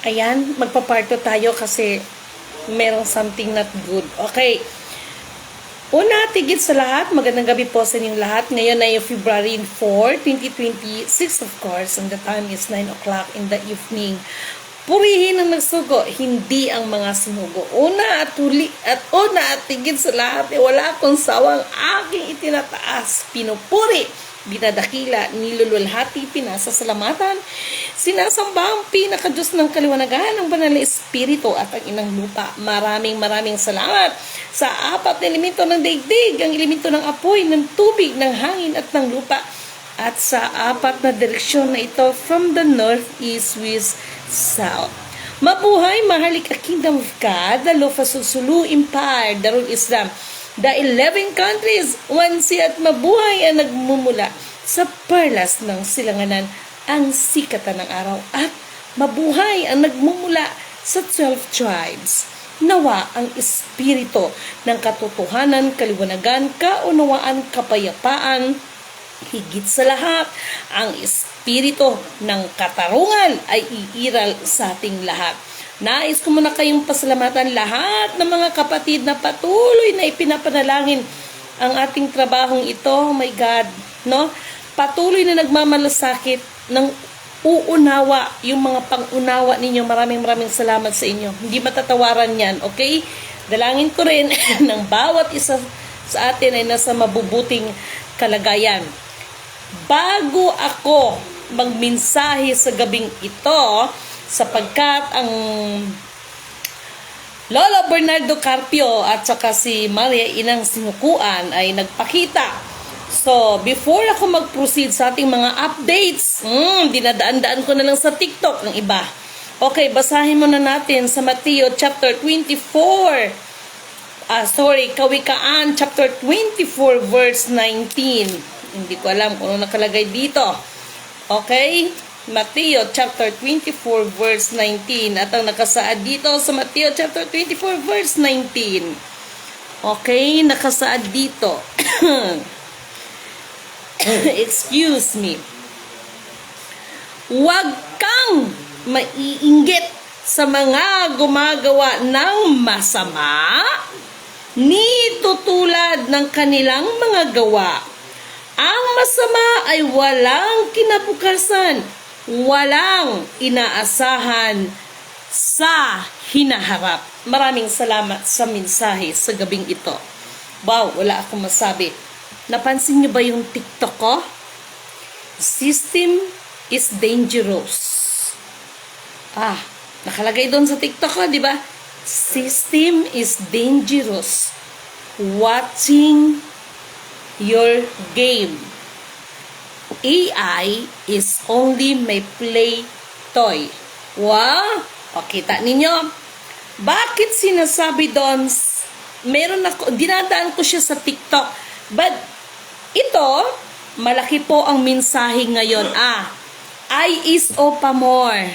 Ayan, magpaparto tayo kasi merong something not good. Okay. Una, tigit sa lahat, magandang gabi po sa inyong lahat. Ngayon ay February 4, 2026 of course, and the time is 9 o'clock in the evening. Purihin ang nagsugo, hindi ang mga sinugo. Una at tigit sa lahat, wala akong sawang aking itinataas, pinupuri, binadakila, nilululhati, pinasasalamatan, sinasamba ang pinakadiyos ng kaliwanagan, ang banal na espiritu at ang inang lupa. Maraming salamat sa apat na elemento ng daigdig, ang elemento ng apoy, ng tubig, ng hangin at ng lupa, at sa apat na direksyon na ito, from the north, east, west, south. Mabuhay, mahalik a kingdom of God, the Lofasulu Empire, Darul Islam, the 11 countries, wansi at mabuhay ang nagmumula sa perlas ng silanganan, ang sikatan ng araw, at mabuhay ang nagmumula sa 12 tribes. Nawa ang espiritu ng katotohanan, kaliwanagan, kaunawaan, kapayapaan, higit sa lahat, ang espiritu ng katarungan ay iiral sa ating lahat. Nais ko muna kayong pasalamatan lahat ng mga kapatid na patuloy na ipinapanalangin ang ating trabahong ito. Oh my God, no? Patuloy na nagmamalasakit ng uunawa, yung mga pangunawa ninyo. Maraming salamat sa inyo. Hindi matatawaran yan, okay? Dalangin ko rin ng bawat isa sa atin ay nasa mabubuting kalagayan. Bago ako magmensahe sa gabing ito, sapagkat ang Lolo Bernardo Carpio at saka si Maria Inang Sinukuan ay nagpakita. So, before ako mag-proceed sa ating mga updates, dinadaan-daan ko na lang sa TikTok ng iba. Okay, basahin muna natin sa Mateo chapter 24. Kawikaan chapter 24 verse 19. Hindi ko alam kung ano nakalagay dito. Okay? Mateo chapter 24 verse 19. At ang nakasaad dito sa Mateo chapter 24 verse 19. Okay? Nakasaad dito. Excuse me. Huwag kang maiinggit sa mga gumagawa ng masama, ni tutulad ng kanilang mga gawa. Ang masama ay walang kinabukasan, walang inaasahan sa hinaharap. Maraming salamat sa mensahe sa gabing ito. Wow, wala akong masabi. Napansin niyo ba yung TikTok ko? System is dangerous. Nakalagay doon sa TikTok ko, di ba? System is dangerous. Watching your game. AI is only my play toy. Wow! Pakita ninyo. Bakit sinasabi doon? Meron ako, dinadaan ko siya sa TikTok. But, ito, malaki po ang mensahe ngayon. I is opa more.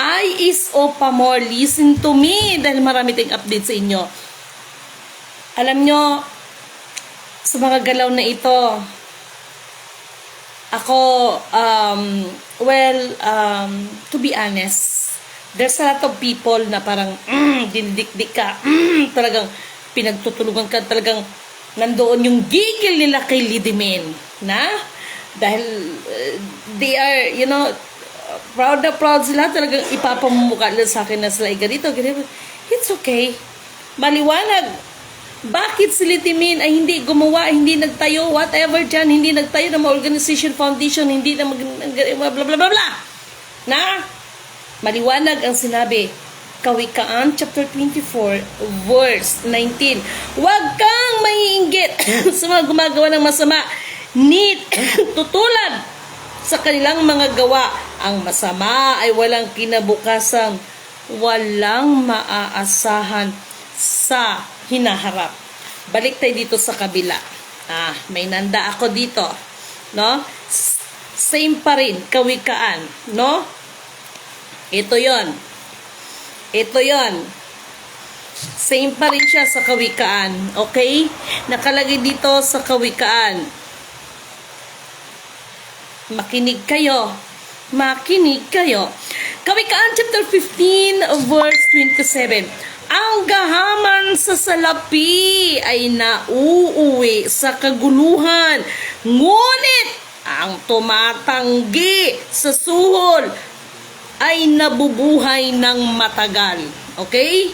I is opa more. Listen to me. Dahil marami tayong update sa inyo. Alam nyo, sa mga galaw na ito, ako, to be honest, there's a lot of people na parang, dinidikdik ka, talagang pinagtutulungan ka, talagang nandoon yung gigil nila kay Lidimen, na? Dahil, they are, proud na proud sila, talagang ipapamumukha nila sa akin na sila ganito. It's okay. Maliwanag. Bakit si Lidimen ay hindi gumawa, hindi nagtayo, whatever dyan, hindi nagtayo ng mga organization, foundation, hindi na bla bla bla bla. Na? Maliwanag ang sinabi. Kawikaan, chapter 24, verse 19. Huwag kang maiinggit sa mga gumagawa ng masama, ni tutulad sa kanilang mga gawa. Ang masama ay walang kinabukasan, walang maaasahan sa hinaharap. Balik tayo dito sa kabila. May nanda ako dito. No? Same pa rin, kawikaan. No? Ito yon. Same pa rin siya sa kawikaan. Okay? Nakalagay dito sa kawikaan. Makinig kayo. Kawikaan chapter 15 verse 27. Ang gahaman sa salapi ay nauuwi sa kaguluhan, ngunit ang tumatanggi sa suhol ay nabubuhay ng matagal. Okay?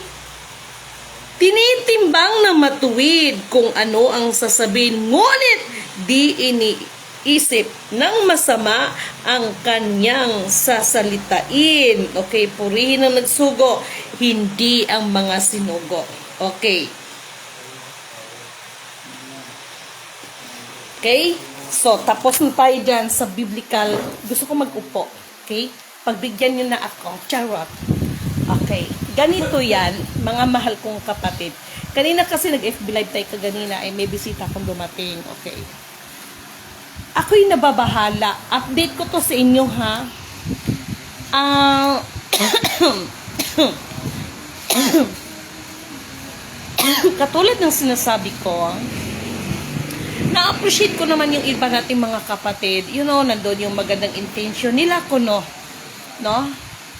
Tinitimbang na matuwid kung ano ang sasabihin, ngunit di iniisip ng masama ang kanyang sasalitain. Okay, purihin ang nagsugo, hindi ang mga sinugo. Okay. Okay? So, tapos na tayo dyan sa biblical. Gusto ko mag-upo. Okay? Pagbigyan nyo na ako. Charot. Okay. Ganito yan, mga mahal kong kapatid. Kanina kasi nag-FB Live tayo kaganina, ay may bisita akong dumating. Okay. Ako'y nababahala. Update ko to sa inyo, ha? Katulad ng sinasabi ko, na-appreciate ko naman yung iba nating mga kapatid. You know, nandun yung magandang intention nila ko, no?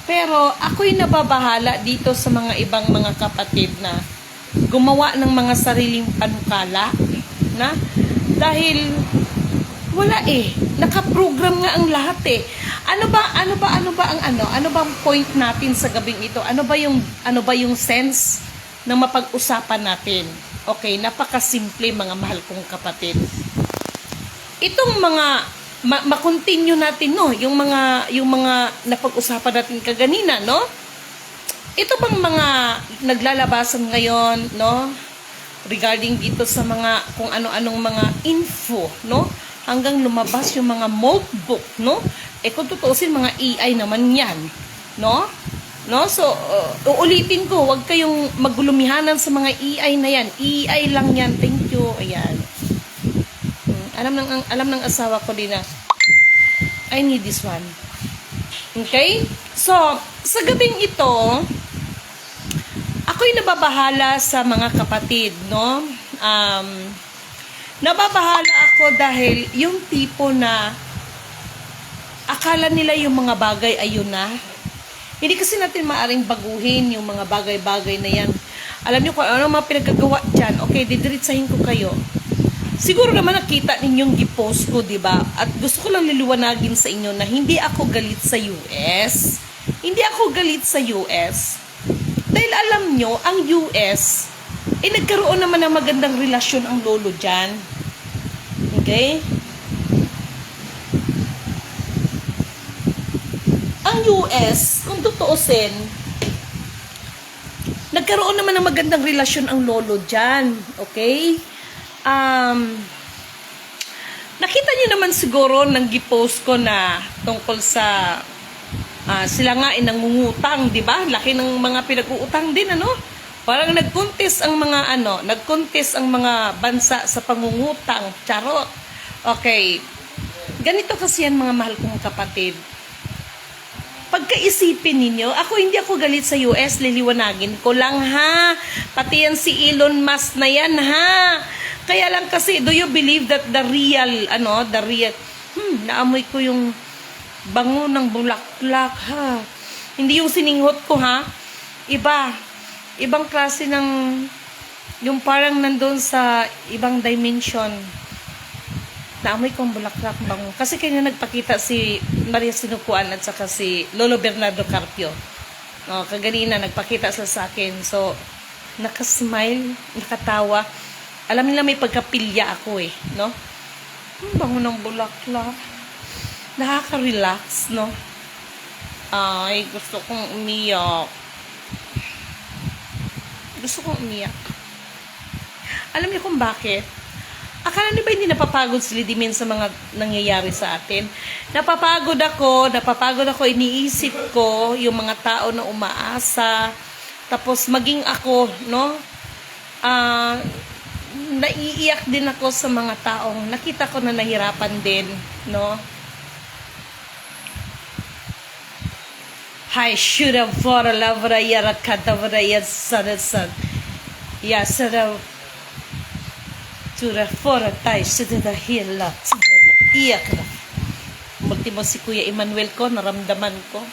Pero ako'y nababahala dito sa mga ibang mga kapatid na gumawa ng mga sariling panukala, na dahil wala nakaprogram nga ang lahat Ano bang point natin sa gabing ito? Ano ba yung sense na mapag-usapan natin? Okay, napakasimple mga mahal kong kapatid. Itong mga ma-continue natin, no, yung mga napag-usapan natin kaganina, no? Ito bang mga naglalabasan ngayon, no, regarding dito sa mga kung ano-anong mga info, no, hanggang lumabas yung mga mock book, no? Kung tutuusin, mga AI naman yan, no? So, uulitin ko, huwag kayong magulumihanan sa mga AI na yan. AI lang yan. Thank you. Ayan. Alam ng asawa ko din na I need this one. Okay? So, sa gabing ito, ako'y nababahala sa mga kapatid, no? Nababahala ako dahil yung tipo na akala nila yung mga bagay ayun na. Hindi kasi natin maaring baguhin yung mga bagay-bagay na yan. Alam niyo kung ano mga pinagagawa dyan. Okay, didiritsahin ko kayo. Siguro naman nakita ninyong i-post ko, diba? At gusto ko lang liliwanagin sa inyo na hindi ako galit sa US. Hindi ako galit sa US. Dahil alam nyo, ang US, nagkaroon naman ng magandang relasyon ang lolo dyan. Okay? Ang US, kung tutuusin, nagkaroon naman ng magandang relasyon ang lolo dyan. Okay? Nakita niyo naman siguro nang gipost ko na tungkol sa sila nga nangungutang, di ba? Laki ng mga pinag-uutang din, ano? Parang nag-contest ang mga bansa sa pangungutang. Charot. Okay. Ganito kasi yan, mga mahal kong kapatid. Pagkaisipin ninyo, hindi ako galit sa US, liliwanagin ko lang, ha? Pati yan si Elon Musk na yan, ha? Kaya lang kasi, do you believe that naamoy ko yung bango ng bulaklak, ha? Hindi yung sininghot ko, ha? Ibang klase ng, yung parang nandun sa ibang dimension. Naamoy ko ang bulaklak, bango. Kasi kaya nagpakita si Maria Sinukuan at saka si Lolo Bernardo Carpio. Kaganina, nagpakita sila sa akin. So, nakasmile, nakatawa. Alam nila may pagkapilya ako no? Bango ng bulaklak. Nakaka-relax, no? Ay, gusto kong umiyak. Alam niyo kung bakit? Akala niyo ba hindi napapagod si Lidimin sa mga nangyayari sa atin? Napapagod ako, iniisip ko yung mga tao na umaasa. Tapos maging ako, no? Naiiyak din ako sa mga taong nakita ko na nahirapan din, no? Hi, shura for lavra yara kadavra yasarasad. Yasara tura for tay sudada hila. Iyak na. Multimo si Kuya Emmanuel ko, naramdaman ko.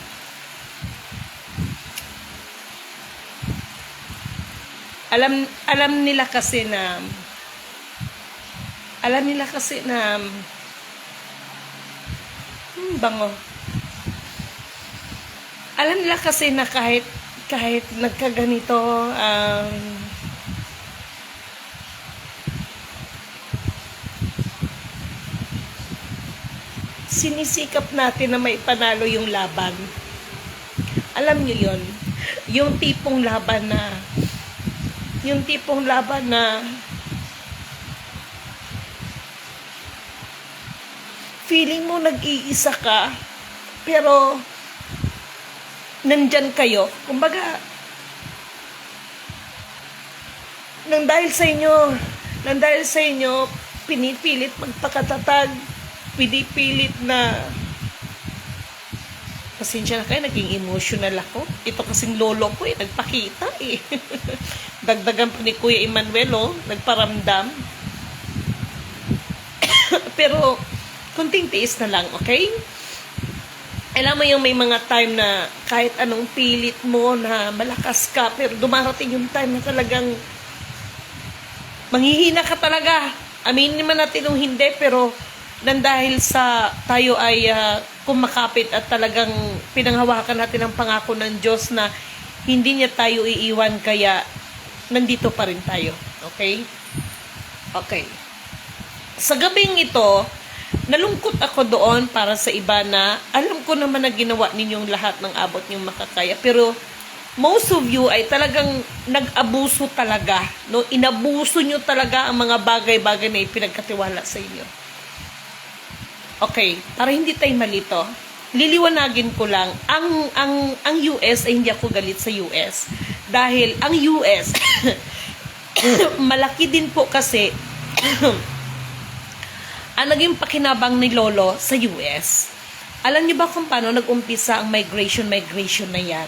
alam nila kasi na bango. Alam nila kasi na kahit nagkaganito sinisikap natin na may panalo yung laban. Alam nyo yun? Yung tipong laban na feeling mo nag-iisa ka, pero nandyan kayo. Kumbaga, nang dahil sa inyo, pinipilit magpakatatag, pinipilit na, pasensya na kayo, naging emotional ako. Ito kasing lolo ko nagpakita Dagdagan pa ni Kuya Emmanuel, nagparamdam. Pero, kunting tiis na lang, okay? Alam mo yung may mga time na kahit anong pilit mo na malakas ka, pero dumarating yung time na talagang manghihina ka talaga. Aminin naman natin yung hindi, pero dahil sa tayo ay kumakapit at talagang pinanghawakan natin ang pangako ng Diyos na hindi niya tayo iiwan, kaya nandito pa rin tayo. Okay? Okay. Sa gabing ito, nalungkot ako doon para sa iba na alam ko naman na ginawa ninyong lahat ng abot niyong makakaya. Pero most of you ay talagang nag-abuso talaga. No? Inabuso nyo talaga ang mga bagay-bagay na ipinagkatiwala sa inyo. Okay, para hindi tayo malito, liliwanagin ko lang, ang US ay hindi ako galit sa US. Dahil ang US, malaki din po kasi ang naging pakinabang ni Lolo sa US. Alam niyo ba kung paano nag-umpisa ang migration na yan?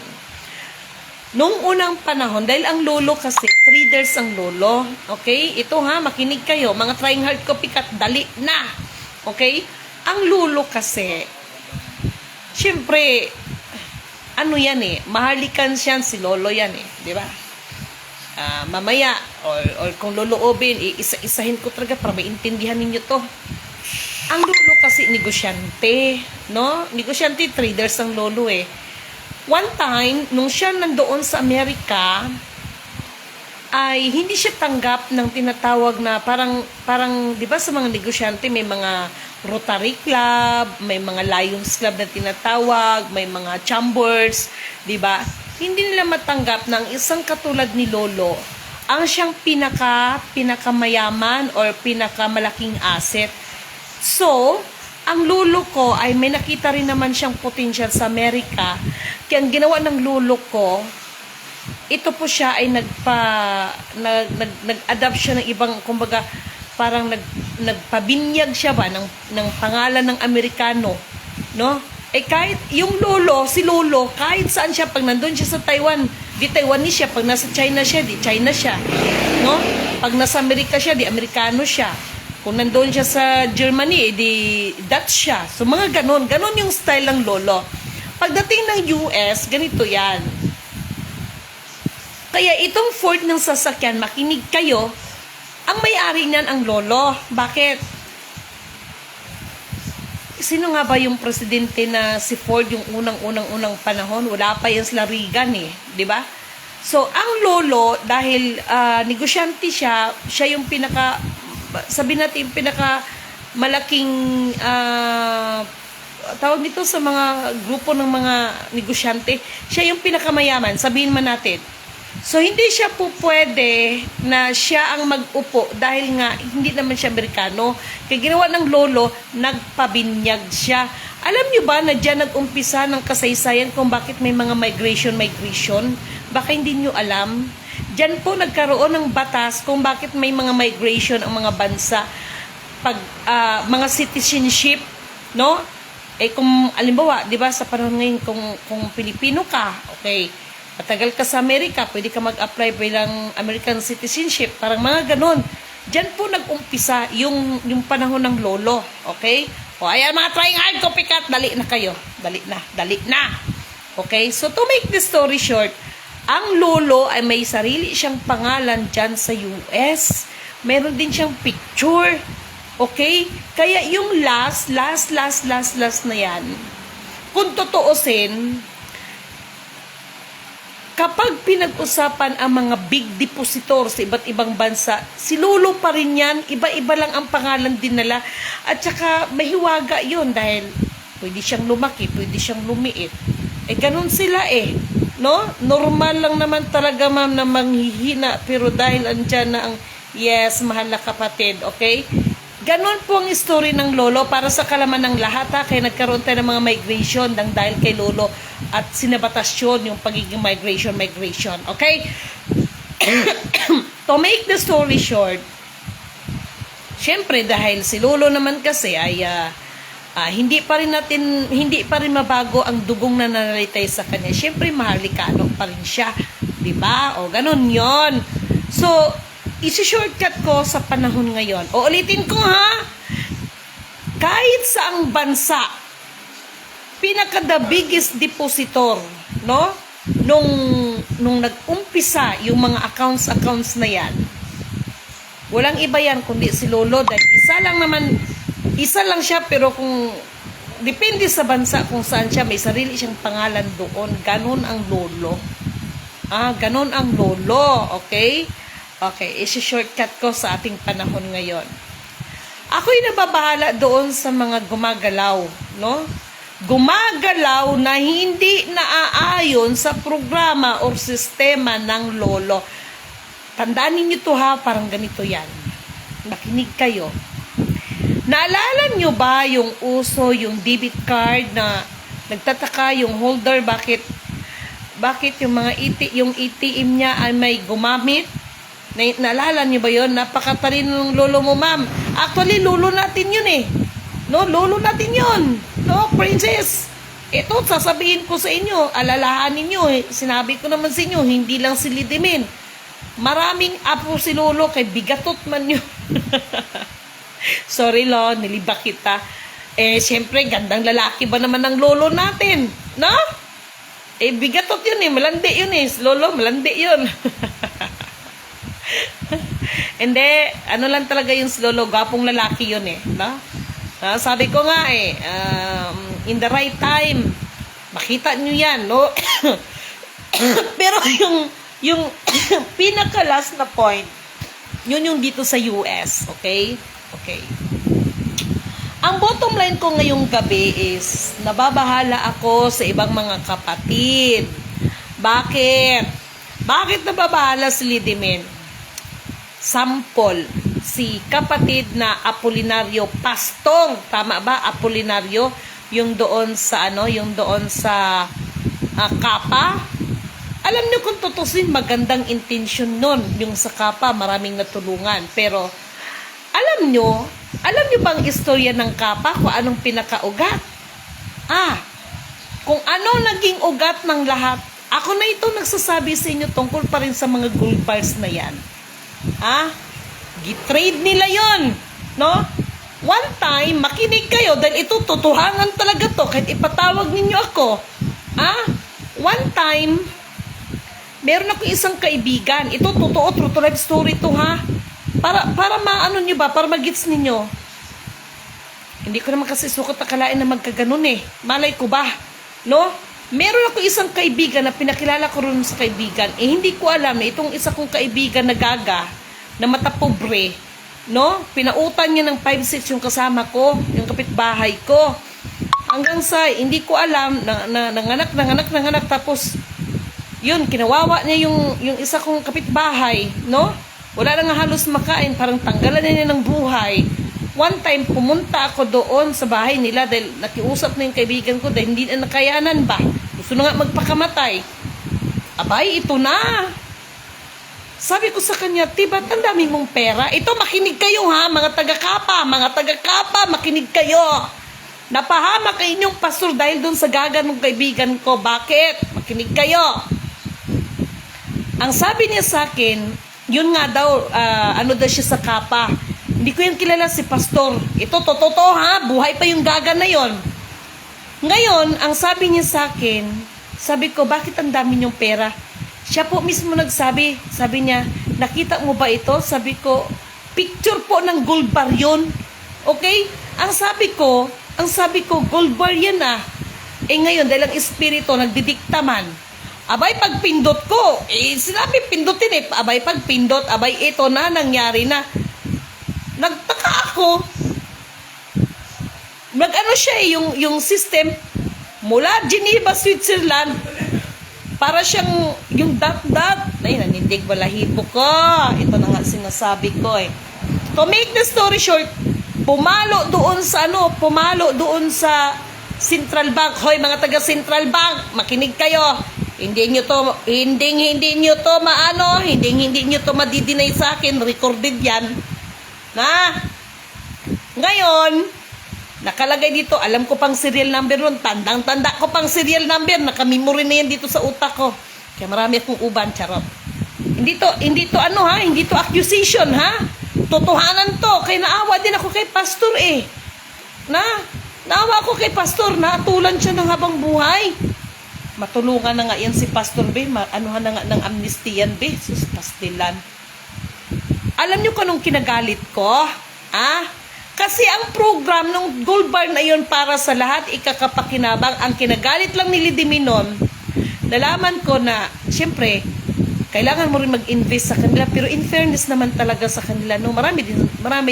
Noong unang panahon, dahil ang Lolo kasi, traders ang Lolo. Okay? Ito makinig kayo. Mga trying hard copycat, dali na. Okay? Ang Lolo kasi, syempre, yan mahalikan siya si Lolo yan di ba? Mamaya, or kung loloobin, isa-isahin ko talaga para maintindihan ninyo to. Ang Lolo kasi negosyante, no? Negosyante, traders ang Lolo One time, nung siya nandoon sa Amerika, ay hindi siya tanggap ng tinatawag na parang 'di ba sa mga negosyante may mga Rotary Club, may mga Lions Club na tinatawag, may mga chambers, 'di ba? Hindi nila matanggap ng isang katulad ni Lolo ang siyang pinakamayaman or pinakamalaking asset. So, ang lolo ko ay may nakita rin naman siyang potential sa Amerika. Kaya ang ginawa ng lolo ko, ito po siya ay nag-adapt siya ng ibang, kumbaga, parang nagpabinyag siya ba ng pangalan ng Amerikano, no? Kahit yung si lolo, kahit saan siya, pag nandun siya sa Taiwan, di Taiwanese siya, pag nasa China siya, di China siya, no? Pag nasa Amerika siya, di Amerikano siya. Kung nandun siya sa Germany, di Dutch siya. So, mga ganon yung style ng lolo. Pagdating ng US, ganito yan. Kaya itong Ford ng sasakyan, makinig kayo, ang may-ari niyan ang lolo. Bakit? Sino nga ba yung presidente na si Ford yung unang panahon? Wala pa yan sila Reagan di ba? So, ang lolo, dahil negosyante siya yung sabihin natin, malaking tawag dito sa mga grupo ng mga negosyante, siya yung pinakamayaman, sabihin man natin. So, hindi siya po pwede na siya ang mag-upo dahil nga hindi naman siya Amerikano. Kaya ginawa ng lolo, nagpabinyag siya. Alam niyo ba na dyan nag-umpisa ng kasaysayan kung bakit may mga migration? Baka hindi niyo alam. Dyan po nagkaroon ng batas kung bakit may mga migration ang mga bansa. Pag mga citizenship, no? Kung alimbawa, 'di ba, sa panahon ngayon kung Pilipino ka, okay, matagal ka sa Amerika, pwede ka mag-apply bilang American citizenship, parang mga ganon. Diyan po nag-umpisa yung panahon ng lolo, okay? O ayan mga trying hard copycat, dali na kayo. Dali na. Okay? So to make the story short, Ang lolo ay may sarili siyang pangalan dyan sa US. Meron din siyang picture. Okay? Kaya yung last na yan, kung totoosin, kapag pinag-usapan ang mga big depositor sa iba't ibang bansa, si lolo pa rin yan, iba-iba lang ang pangalan din nila. At saka mahiwaga yun dahil pwede siyang lumaki, pwede siyang lumiit. Ganun sila no? Normal lang naman talaga, ma'am, na manghihina, pero dahil andyan na ang yes, mahal na kapatid, okay? Ganon po ang story ng lolo para sa kalaman ng lahat, ha? Kaya nagkaroon tayo ng mga migration dahil kay lolo at sinabatasyon yung pagiging migration, okay? To make the story short, syempre dahil si lolo naman kasi ay hindi pa rin mabago ang dugong na nanalitay sa kanya. Syempre mahalikano pa rin siya, 'di ba? O ganun 'yon. So, isi-shortcut ko sa panahon ngayon. O ulitin ko, ha. Kahit saang bansa, the biggest depositor, no? Nung nag-umpisa yung mga accounts na yan, walang iba yan kundi si lolo dahil isa lang siya, pero kung depende sa bansa kung saan siya, may sarili siyang pangalan doon. Ganon ang lolo. Ganon ang lolo. Okay? Okay, isi-shortcut ko sa ating panahon ngayon. Ako'y nababahala doon sa mga gumagalaw, no? Gumagalaw na hindi naaayon sa programa o sistema ng lolo. Tandaan niyo to, ha, parang ganito yan. Makinig kayo. Naalala nyo ba yung uso, yung debit card na nagtataka yung holder, bakit yung mga yung ATM niya ay may gumamit? Naalala nyo ba yun? Napakatalino ng lolo mo, ma'am. Actually, lolo natin yun No, lolo natin yun. No, princess. Ito, sasabihin ko sa inyo, alalahanin nyo Sinabi ko naman sa inyo, hindi lang si Lidimin. Maraming apo si lolo, kay bigatot man yun. Sorry, lo, nilibak kita. Siyempre, gandang lalaki ba naman ng lolo natin? No? Bigatot yun malandi yun Lolo, malandi yun. Hindi, ano lang talaga yung lolo, gapong lalaki yun no? Sabi ko nga in the right time, makita nyo yan, no? Pero yung pinaka-last na point, yun yung dito sa US, okay? Okay. Ang bottom line ko ngayong gabi is, nababahala ako sa ibang mga kapatid. Bakit? Bakit nababahala si Lidimin? Sample, si kapatid na Apolinario Pastong, tama ba? Apolinario, yung doon sa Kapa. Alam niyo kung tutusin, magandang intention nun, yung sa Kapa, maraming natulungan. Pero, alam nyo bang istorya ng Kapa kung anong pinakaugat? Kung ano naging ugat ng lahat, ako na ito nagsasabi sa inyo tungkol pa rin sa mga gold bars na yan. Gitrade nila yon, no? One time, makinig kayo dahil ito totohanan talaga to, kahit ipatawag ninyo ako. One time, meron ako isang kaibigan. Ito totoo, true to life story to, ha? Para maano nyo ba, para magits ninyo. Hindi ko naman kasi sukot akalain na magkaganon Malay ko ba, no? Meron ako isang kaibigan na pinakilala ko rin sa kaibigan. Hindi ko alam na itong isa kong kaibigan na gaga, na matapobre, no? Pinautan niya ng 5-6 yung kasama ko, yung kapitbahay ko. Hanggang sa, hindi ko alam, nanganak, tapos, yun, kinawawa niya yung isa kong kapitbahay, no? Wala na nga halos makain, parang tanggalan niya ng buhay. One time, pumunta ako doon sa bahay nila dahil nakiusap na yung kaibigan ko dahil hindi na nakayanan ba. Gusto na nga magpakamatay. Abay, ito na. Sabi ko sa kanya, ba't ang dami mong pera? Ito, makinig kayo ha, mga taga-Kapa, makinig kayo. Napahamak kayo inyong pastor dahil doon sa gaga ng kaibigan ko. Bakit? Makinig kayo. Ang sabi niya sa akin, yun nga daw, ano daw siya sa Kapa. Hindi ko yan kilala si pastor. Ito, totoo ha, buhay pa yung gaga na yon. Ngayon, ang sabi niya sa akin, sabi ko, bakit ang dami niyong pera? Siya po mismo nagsabi, sabi niya, nakita mo ba ito? Sabi ko, picture po ng gold bar yun. Okay? Ang sabi ko, gold bar yan ah. Eh ngayon, dahil ang espiritu, nagdidikta man. Abay, pag pindot ko, sinabi pindutin eh. Abay, pag pindot, abay, ito na, nangyari na. Nagtaka ako. Nag-ano siya eh, yung system, mula Geneva, Switzerland, para siyang yung dot-dot. Ay, nanindig balahibo ko. Ito na nga sinasabi ko eh. To make the story short, pumalo doon sa Central Bank. Hoy, mga taga Central Bank, makinig kayo. Hindi nyo to madidinay sa akin. Recorded yan. Na? Ngayon, nakalagay dito, alam ko pang serial number nun. Tandang-tanda ko pang serial number. Nakamemory na yan dito sa utak ko. Kaya marami akong uban, charot. Hindi to accusation, ha? Totohanan to. Kaya naawa din ako kay pastor eh. Naawa ako kay pastor. Naatulan siya ng habang buhay. Matulungan na nga yan si pastor, be. Anuhan na nga ng amnesty yan, be. Sus, pastilan. Alam nyo kung anong kinagalit ko? Kasi ang program ng gold bar na yun para sa lahat ikakapakinabang. Ang kinagalit lang ni Lidimi nun, nalaman ko na, siyempre, kailangan mo rin mag-invest sa kanila. Pero in fairness naman talaga sa kanila, no? Marami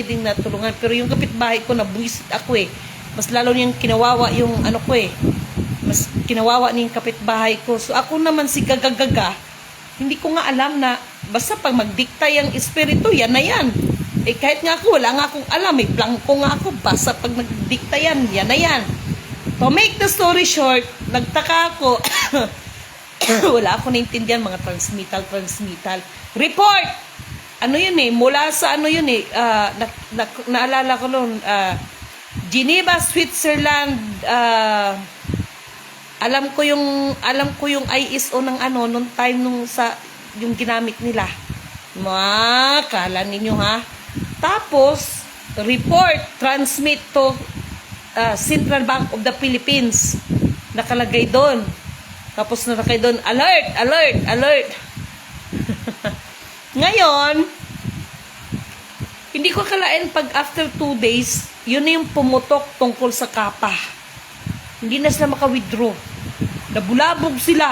din natulungan. Pero yung kapitbahay ko, nabuisit ako eh. Mas lalo niyang kinawawa yung ano ko eh. Mas kinawawa niya yung kapitbahay ko. So ako naman si gagagaga, hindi ko nga alam na basta pag magdikta yung espiritu, yan na yan. Eh kahit nga ako, wala nga akong alam. May blanco nga ako. Basta pag nagdikta yan, yan na yan. To make the story short, nagtaka ako. Wala ako naintindihan mga transmittal. Report! Ano yun eh, mula sa ano yun eh, naalala ko noon, Geneva, Switzerland, alam ko yung ISO ng ano, nung time yung ginamit nila. Kala ninyo ha? Tapos, report, transmit to Central Bank of the Philippines. Nakalagay doon. Tapos nakalagay doon, alert. Ngayon, hindi ko akalain pag after 2 days, yun na yung pumutok tungkol sa kapa. Hindi na sila maka-withdraw. Nabulabog sila.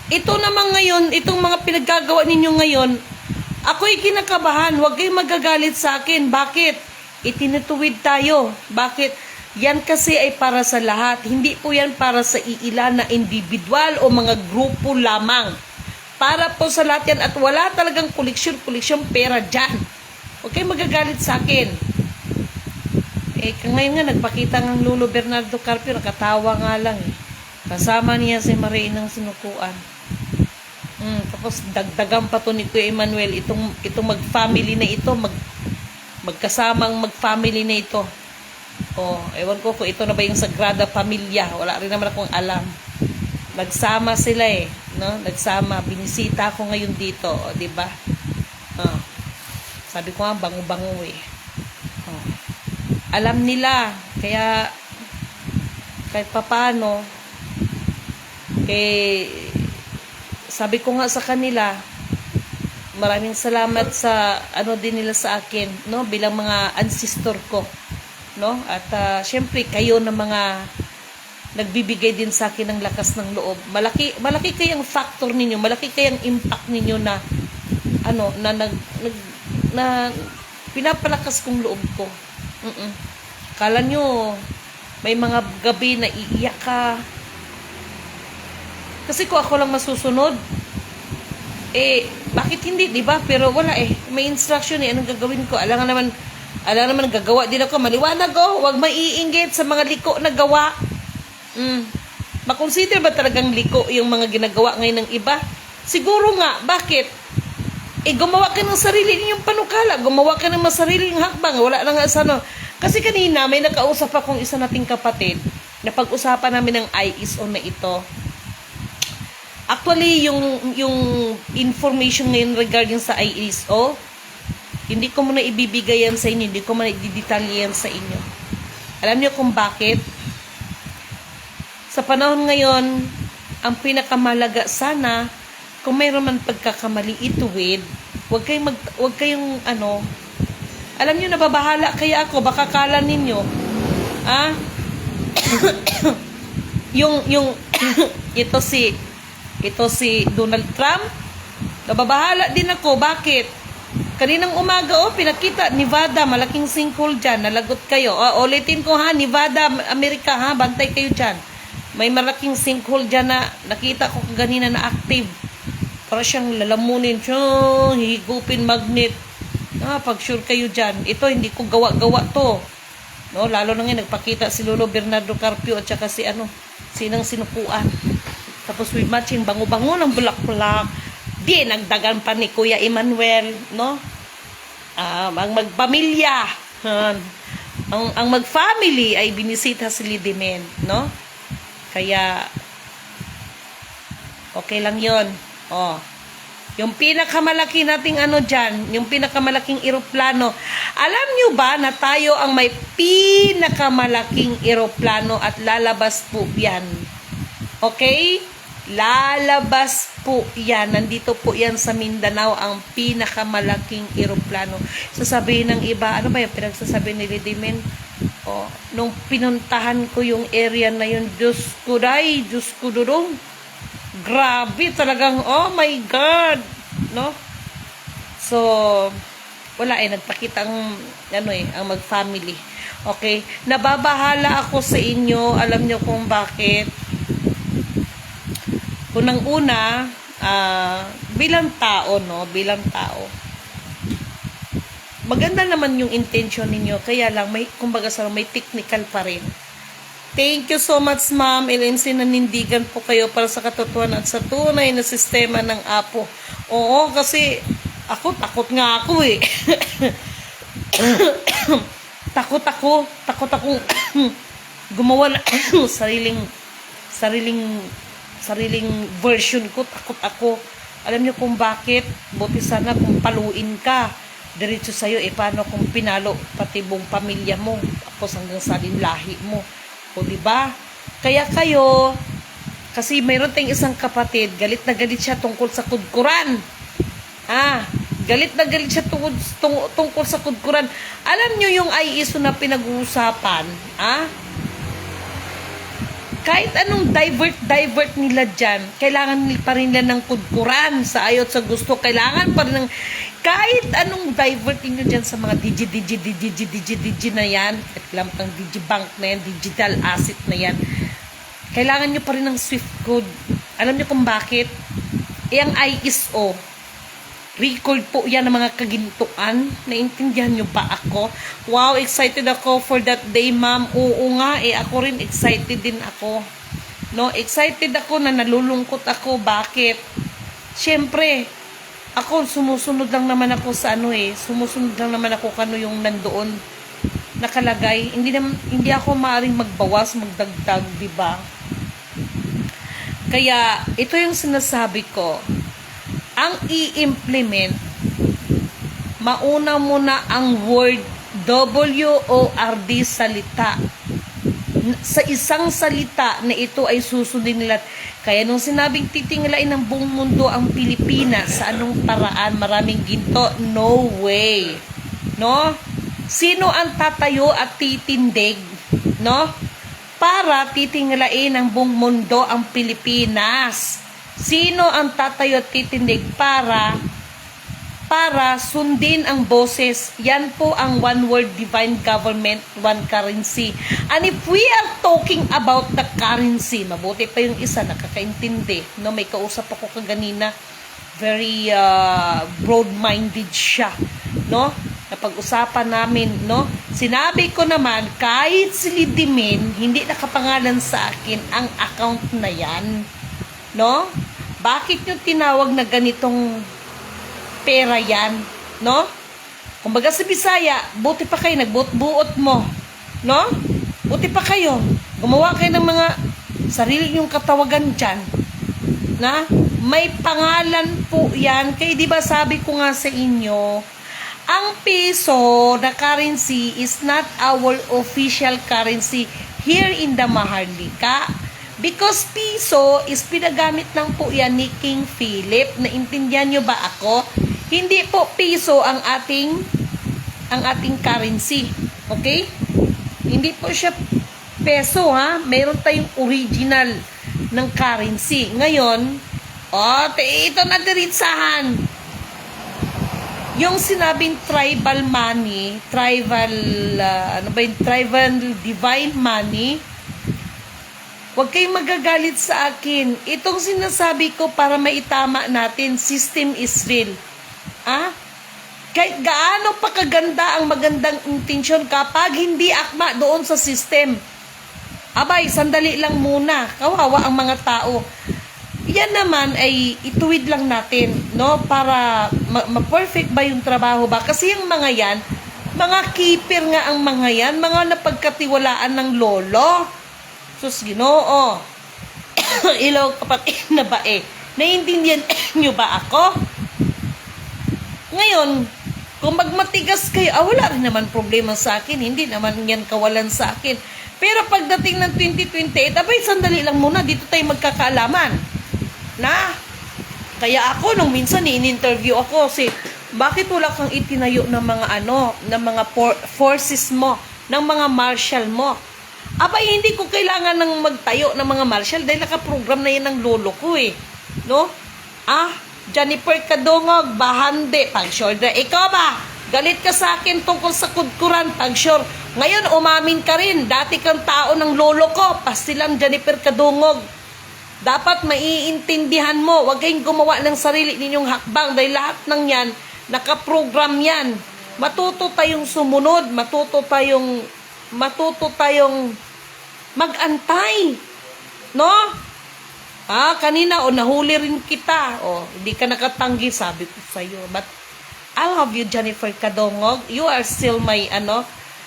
Ito naman ngayon, itong mga pinaggagawa ninyo ngayon, ako'y kinakabahan. Huwag kayong magagalit sa akin. Bakit? Itinituwid tayo. Bakit? Yan kasi ay para sa lahat. Hindi po yan para sa iilan na individual o mga grupo lamang. Para po sa lahat yan. At wala talagang koleksyon pera dyan. Huwag kayong magagalit sa akin. Ngayon nga, nagpakita ng Lolo Bernardo Carpio. Nakatawa nga lang eh. Kasama niya si Marie ng sinukuan. Tapos dagdagan pa to ni Kuya Emmanuel itong mag-family na ito, magkasamang mag-family na ito. Ewan ko kung ito na ba yung Sagrada Familia. Wala rin naman akong alam. Nagsama sila eh, no? Nagsama, binisita ako ngayon dito, di ba? Sabi ko nga bango-bango eh. Alam nila, kaya kahit papaano, sabi ko nga sa kanila, maraming salamat sa ano din nila sa akin, no, bilang mga ancestor ko, no? At syempre kayo na mga nagbibigay din sa akin ng lakas ng loob. Malaki kayang factor ninyo, malaki kayang impact ninyo na ano na pinapalakas kong loob ko. Kala nyo may mga gabi na iiyak ka. Kasi kung ako lang masusunod, bakit hindi, di ba? Pero wala may instruction anong gagawin ko? Alam naman gagawa din ako, maliwanag ko, huwag maiinggit sa mga liko na gawa. Makonsider ba talagang liko yung mga ginagawa ngayon ng iba? Siguro nga, bakit? Gumawa ka ng sarili niyong panukala, gumawa ka ng masariling hakbang, wala na nga sa ano. Kasi kanina, may nakausap akong isa nating kapatid, na pag-usapan namin ng ISO na ito. Actually, yung information ngayon regarding sa ISO, hindi ko muna ibibigay yan sa inyo, hindi ko muna i-detalye yan sa inyo. Alam niyo kung bakit? Sa panahon ngayon, ang pinakamalaga sana, kung mayroon man pagkakamali, ituwid. Wag kayong alam niyo, nababahala kaya ako, baka kala ninyo, yung ito si Donald Trump, nababahala din ako. Bakit? Kaninang umaga, pinakita, Nevada, malaking sinkhole dyan, nalagot kayo. Ulitin ko ha, Nevada, Amerika ha, bantay kayo dyan. May malaking sinkhole dyan na nakita ko kanina na active. Para siyang lalamunin, higupin magnet. Pag sure kayo dyan, ito hindi ko gawa-gawa to. No, lalo na ngayon, nagpakita si Lolo Bernardo Carpio at saka sinang sinupuan. Tapos with matching bango-bango ng bulak-bulak. Di, nagdagan pa ni Kuya Emmanuel, no? Ang magpamilya, ang mag-family ay binisita si Lidimen, no? Kaya, okay lang yon. Yung pinakamalaki nating dyan, yung pinakamalaking eroplano. Alam nyo ba na tayo ang may pinakamalaking eroplano at lalabas po yan? Okay? Lalabas po yan. Nandito po yan sa Mindanao, ang pinakamalaking eroplano. Sasabihin ng iba, ano ba yung pinagsasabi ni Lidimen? Nung pinuntahan ko yung area na yun, Diyos ko dudong. Grabe talagang, oh my God, no? So, wala nagpakita ang mag-family. Okay? Nababahala ako sa inyo. Alam nyo kung bakit. Unang-una, bilang tao, maganda naman yung intention ninyo, kaya lang may technical pa rin. Thank you so much, Ma'am LNC. Nanindigan po kayo para sa katotohanan at sa tunay na sistema ng Apo. Oo, kasi takot nga ako eh. takot ako gumawa na sariling version ko. Takot ako. Alam niyo kung bakit? Buti sana kung paluin ka diretso sa'yo, paano kung pinalo pati buong pamilya mo, tapos hanggang sa lahi mo. O diba? Kaya kayo, kasi mayroon tayong isang kapatid, galit na galit siya tungkol sa kudkuran. Galit na galit siya tungkol sa kudkuran. Alam nyo yung ISO na pinag-uusapan? Kahit anong divert nila dyan, kailangan pa rin nila ng kudkuran sa ayot sa gusto. Kailangan pa rin ng kahit anong divert niyo dyan sa mga digi na yan, at lang pang digibank na yan, digital asset na yan, kailangan nyo pa rin ng Swift code. Alam nyo kung bakit? Ang ISO, record po yan ng mga kagintuan. Naintindihan nyo ba ako? Wow, excited ako for that day, ma'am. Oo nga, ako rin excited din ako. No, excited ako na nalulungkot ako. Bakit? Siyempre, ako, sumusunod lang naman ako sa sumusunod lang naman ako kano yung nandoon nakalagay. Hindi ako maaaring magbawas, magdagdag, di ba? Kaya, ito yung sinasabi ko. Ang i-implement, mauna muna ang word WORD, salita. Sa isang salita na ito ay susundin nila. Kaya nung sinabing titingalain ng buong mundo ang Pilipinas, sa anong paraan, maraming ginto, no way. No? Sino ang tatayo at titindig, no? Para titingalain ng buong mundo ang Pilipinas. Sino ang tatayo at titindig para sundin ang boses? Yan po ang one word, divine government, one currency. And if we are talking about the currency, mabuti pa yung isa nakakaintindi, no? May kausap ako kaganina, very broad-minded siya, no? Napag-usapan namin, no? Sinabi ko naman, kahit si Lidimen, hindi nakapangalan sa akin ang account na yan, no? Bakit nyo tinawag na ganitong pera yan, no? Kumbaga sa Bisaya, buti pa kayo, nagbuot-buot mo, no? Buti pa kayo, gumawa kayo ng mga sarili yung katawagan dyan, na may pangalan po yan. Kaya di ba sabi ko nga sa inyo, ang piso na currency is not our official currency here in the Maharlika, Because piso is pinagamit lang po yan ni King Philip. Naintindihan nyo ba ako? Hindi po piso ang ating currency. Okay? Hindi po siya peso, ha? Meron tayong original ng currency. Ngayon, ito na diritsahan. Yung sinabing tribal money, tribal divine money, huwag kayong magagalit sa akin. Itong sinasabi ko para maitama natin, system is real. Kahit gaano pa kaganda ang magandang intensyon kapag hindi akma doon sa system. Abay, sandali lang muna. Kawawa ang mga tao. Yan naman ay ituwid lang natin, no? Para ma-perfect ba yung trabaho ba? Kasi yung mga yan, mga keeper nga ang mga yan, mga napagkatiwalaan ng lolo. Sus, Ginoo. Ilaw kapatid na ba eh? Naiintindihan nyo ba ako? Ngayon, kung magmatigas kayo, wala rin naman problema sa akin. Hindi naman yan kawalan sa akin. Pero pagdating ng 2028, abay, sandali lang muna. Dito tayo magkakaalaman. Kaya ako, nung minsan in-interview ako, bakit wala kang itinayo ng mga ng mga forces mo, ng mga marshal mo? Abay, hindi ko kailangan ng magtayo ng mga marshal dahil nakaprogram na yan ng lolo ko eh. No? Jennifer Kadungog, bahande, pag-shoulder. Ikaw ba? Galit ka sa akin tungkol sa kudkuran, pag-sure. Ngayon, umamin ka rin. Dati kang tao ng lolo ko, pastilang Jennifer Kadungog. Dapat maiintindihan mo. Huwag kayong gumawa ng sarili ninyong hakbang dahil lahat ng yan, nakaprogram yan. Matuto tayong sumunod. Matuto tayong mag-antay. No? Kanina, nahuli rin kita. Hindi ka nakatanggi, sabi ko sa'yo. But, I love you, Jennifer Kadungog. You are still my,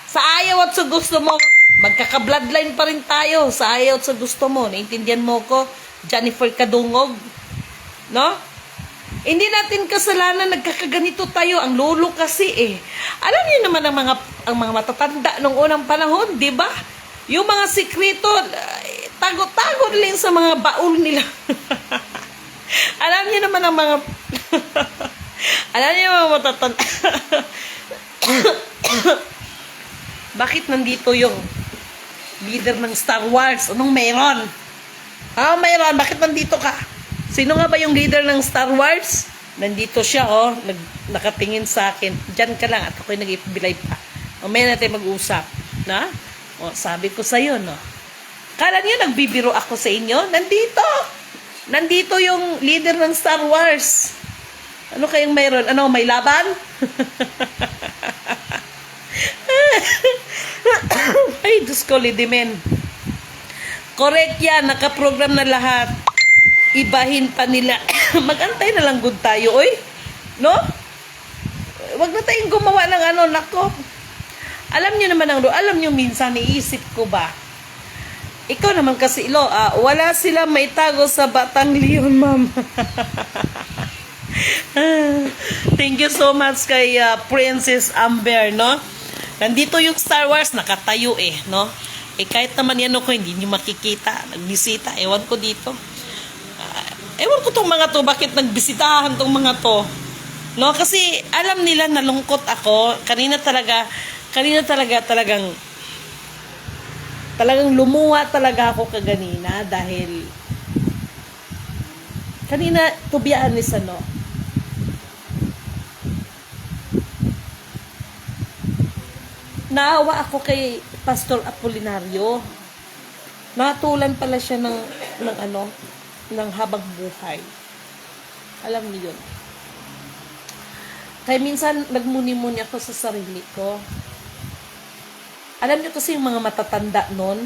sa ayaw at sa gusto mo, magkaka-bloodline pa rin tayo. Sa ayaw at sa gusto mo. Naintindihan mo ko, Jennifer Kadungog. No? Hindi natin kasalanan, nagkakaganito tayo. Ang lolo kasi eh. Alam niyo naman ang mga matatanda nung unang panahon, di ba? Yung mga sikreto, tago-tago nila sa mga baul nila. Alam niyo naman ang mga alam niyo mga matatanda. Bakit nandito yung leader ng Star Wars? Anong meron? Meron. Bakit nandito ka? Sino nga ba yung leader ng Star Wars? Nandito siya, nakatingin sa akin. Diyan ka lang at ako'y nag-ibilay pa. May natin mag-usap. Na? Sabi ko sa'yo, no? Kala niyo nagbibiro ako sa inyo? Nandito yung leader ng Star Wars. Ano kayong mayroon? May laban? Ay, Diyos ko, lidimen. Correct yan, nakaprogram na lahat. Ibahin pa nila. Mag-antay na lang good tayo, oy. No? Wag na tayong gumawa ng nako. Alam niyo naman alam niyo minsan, iisip ko ba? Ikaw naman kasi, wala sila maitago sa Batang Leon, ma'am. Thank you so much kay Princess Amber, no? Nandito yung Star Wars, nakatayo no? Kahit naman yan ako, hindi nyo makikita. Nagbisita, ewan ko dito. Ewan ko tong mga to, bakit nagbisitahan tong mga to? No? Kasi alam nila nalungkot ako. Kanina talagang lumuha talaga ako kaganina dahil kanina, to be honest, naawa ako kay Pastor Apolinario. Natulan pala siya ng habang buhay. Alam niyo yun. Kaya minsan nagmuni-muni ako sa sarili ko. Alam niyo kasi yung mga matatanda nun,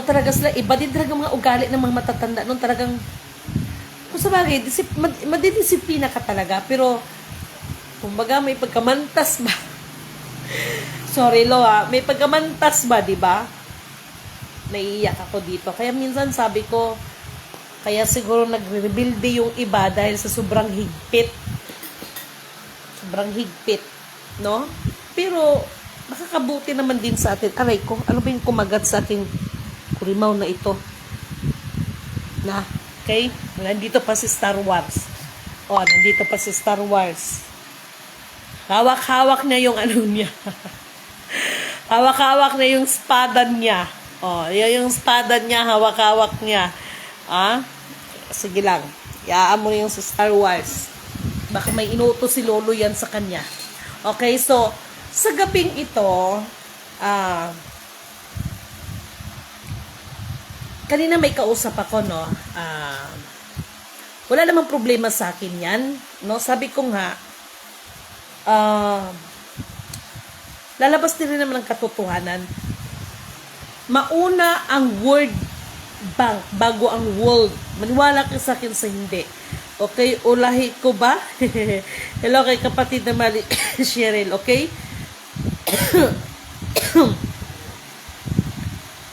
talaga sila, iba din talaga mga ugali ng mga matatanda nun, talagang, kung sa bagay, madidisiplina ka talaga, pero, kumbaga may pagkamantas ba? Sorry, may pagkamantas ba, di ba? Naiiyak ako dito. Kaya minsan sabi ko, kaya siguro nagre-rebuild yung iba dahil sa sobrang higpit. Sobrang higpit, no? Pero, nakakabuti naman din sa atin. Aray ko, ano ba yung kumagat sa aking Kurimaw na ito. Na, okay? Nandito pa si Star Wars. Oh, nandito pa si Star Wars. Hawak-hawak na yung ano niya. Hawak-hawak na yung espada niya. Oh, yung espada niya, hawak-hawak niya. Ah? Sige lang. Iaan mo yung sa Star Wars. Baka may inutos si Lolo yan sa kanya. Okay, so, sa gabing ito, kanina may kausap ako, no? Wala namang problema sa akin yan. No? Sabi ko nga, lalabas din rin naman ang katotohanan. Mauna ang World Bank bago ang world. Maniwala ka sa akin sa hindi. Okay, ulahi ko ba? Hello kay kapatid na Mali Cheryl, okay?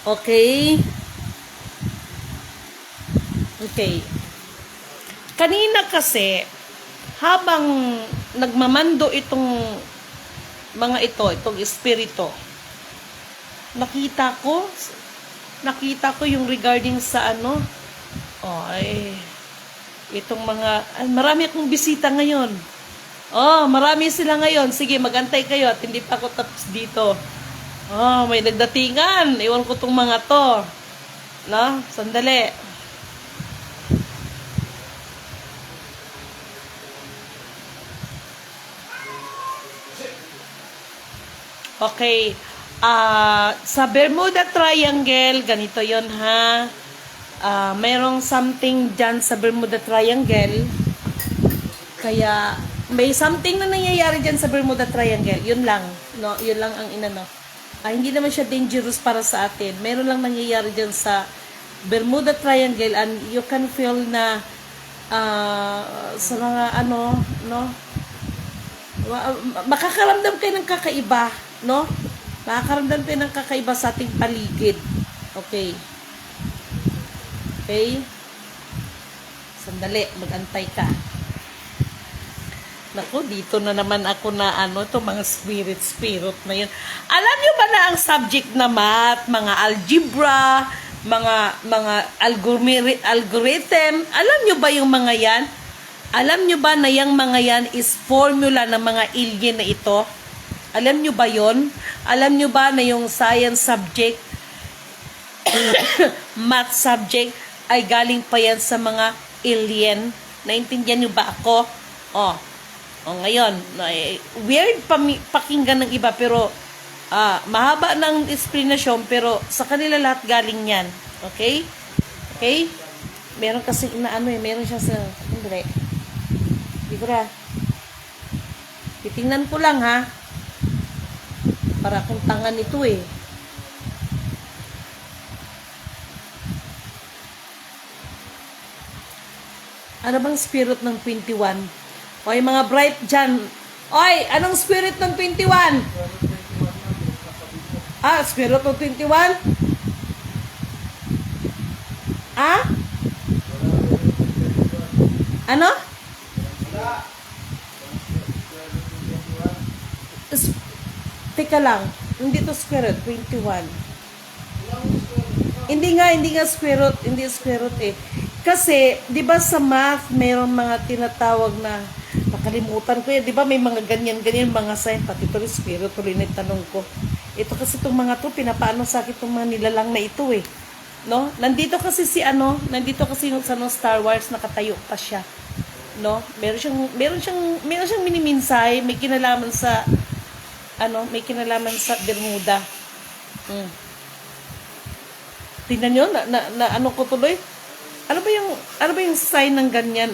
Okay. Okay. Kanina kasi, habang nagmamando itong mga itong espiritu, nakita ko yung regarding sa ano, itong mga, marami akong bisita ngayon. Marami sila ngayon. Sige, magantay kayo at hindi pa ako tapos dito. May nagdatingan. Iwan ko tong mga to. No? Sandali. Okay. Sa Bermuda Triangle, ganito yon ha. Mayroong something dyan sa Bermuda Triangle. Kaya, may something na nangyayari dyan sa Bermuda Triangle. Yun lang. No? Yun lang ang inano. Hindi naman siya dangerous para sa atin. Meron lang nangyayari dyan sa Bermuda Triangle and you can feel na sa mga ano, no? Makakaramdam kayo ng kakaiba, no? Makakaramdam kayo ng kakaiba sa ating paligid. Okay. Okay? Sandali, magantay ka. Naku, dito na naman ako na ito mga spirit na yun. Alam nyo ba na ang subject na math, mga algebra, mga algorithm, alam nyo ba yung mga yan? Alam nyo ba na yung mga yan is formula ng mga alien na ito? Alam nyo ba yon? Alam nyo ba na yung science subject, math subject, ay galing pa yan sa mga alien? Naintindihan nyo ba ako? Ngayon, weird pakinggan ng iba, pero mahaba ng explanation, pero sa kanila lahat galing yan. Okay? Okay? Meron kasi meron siya sa, hindi ko na. Titingnan ko lang ha. Para akong tangan ito eh. Ano bang spirit ng 21? Oy, mga bright dyan. Oy, anong spirit ng 21? Spirit ng 21? Ano? Teka lang. Hindi to spirit, 21. Hindi nga spirit, hindi spirit eh. Kasi, di ba sa math, mayroong mga tinatawag na, nakalimutan ko yan, di ba may mga ganyan, mga sign, pati ito rin spirit, tuloy na tanong ko. Ito kasi itong mga to, pinapaano sa akin itong mga nilalang na ito eh. No? Nandito kasi yung sa Star Wars, nakatayo pa siya. No? Meron siyang miniminsay, may kinalaman sa, Bermuda. Tingnan nyo, ano ko tuloy? Ano ba yung sign ng ganyan,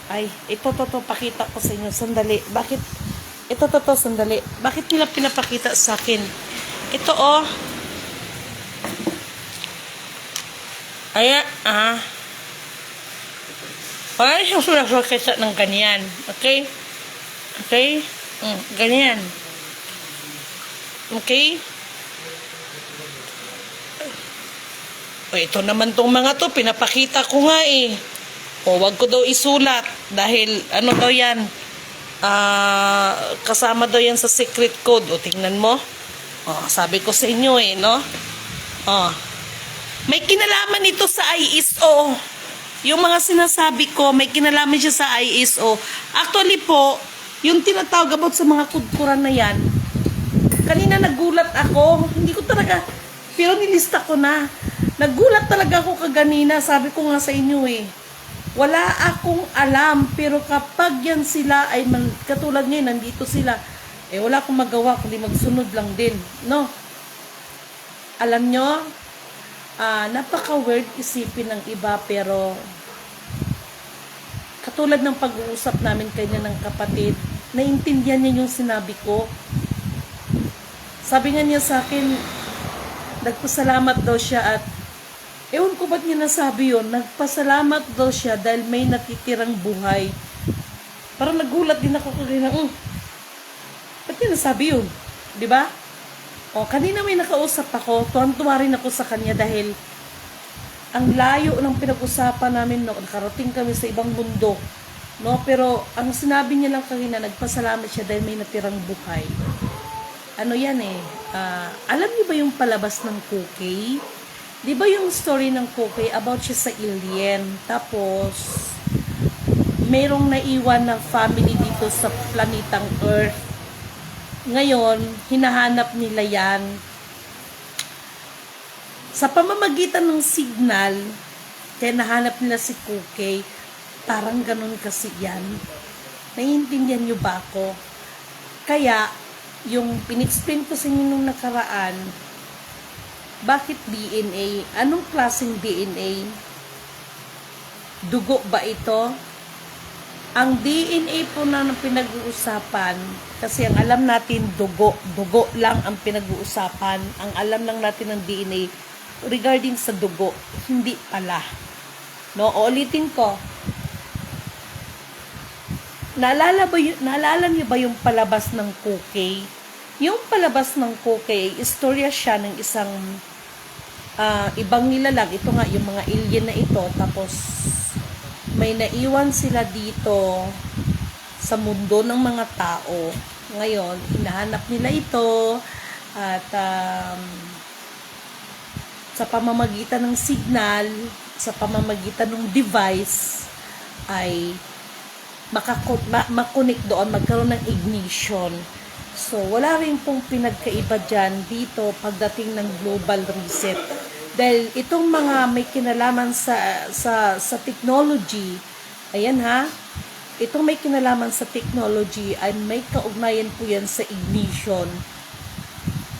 Ay, ito, pakita ko sa inyo. Sandali. Bakit? Sandali. Bakit nila pinapakita sa akin? Ito, Ayan, Ay, yung sulasakita ng ganyan. Okay? Okay? Ganyan. Okay? Ito naman tong mga to, pinapakita ko nga eh. Wag ko daw isulat dahil daw yan, kasama daw yan sa secret code. Tingnan mo. Sabi ko sa inyo eh, no? May kinalaman ito sa ISO. Yung mga sinasabi ko, may kinalaman siya sa ISO. Actually po, yung tinatawag about sa mga kudkuran na yan, kanina nagulat ako. Hindi ko talaga, pero nilista ko na. Nagulat talaga ako kaganina. Sabi ko nga sa inyo eh. Wala akong alam. Pero kapag yan sila ay, katulad ngayon, nandito sila. Eh wala akong magawa, kundi magsunod lang din. No? Alam nyo, napaka-weird isipin ng iba, pero katulad ng pag-uusap namin kanya ng kapatid, naintindihan niya yung sinabi ko. Sabi nga niya sa akin, nagpasalamat daw siya at ewan ko ba't niya nasabi yun, nagpasalamat daw siya dahil may natitirang buhay. Parang nagulat din ako kanina, ba't niya nasabi yun? Diba? O, kanina may nakausap ako, tuwan-tuwa rin ako sa kanya dahil ang layo ng pinag-usapan namin, no, nakarating kami sa ibang mundo, no, pero ang sinabi niya lang kanina, nagpasalamat siya dahil may natirang buhay. Ano yan eh, alam niyo ba yung palabas ng Cookie? Di ba yung story ng Cookie about siya sa alien, tapos merong naiwan na family dito sa planetang Earth. Ngayon, hinahanap nila yan. Sa pamamagitan ng signal, kaya nahanap nila si Cookie, parang ganun kasi yan. Naiintindihan nyo ba ako? Kaya, yung pinexplain ko sa inyo nung nakaraan, bakit DNA? Anong klaseng DNA? Dugo ba ito? Ang DNA po na pinag-uusapan, kasi ang alam natin dugo lang ang pinag-uusapan. Ang alam lang natin ng DNA regarding sa dugo, hindi pala. No, ulitin ko. Naalala niyo ba yung palabas ng Cookie? Yung palabas ng Cookie, istorya siya ng isang ibang nilalang. Ito nga, yung mga alien na ito, tapos may naiwan sila dito sa mundo ng mga tao. Ngayon, hinahanap nila ito at sa pamamagitan ng signal, sa pamamagitan ng device, ay makonek doon, magkaroon ng ignition. So, wala rin pong pinagkaiba dyan dito pagdating ng global reset. Dahil itong mga may kinalaman sa technology, ayan ha, itong may kinalaman sa technology ay may kaugnayan po yan sa ignition,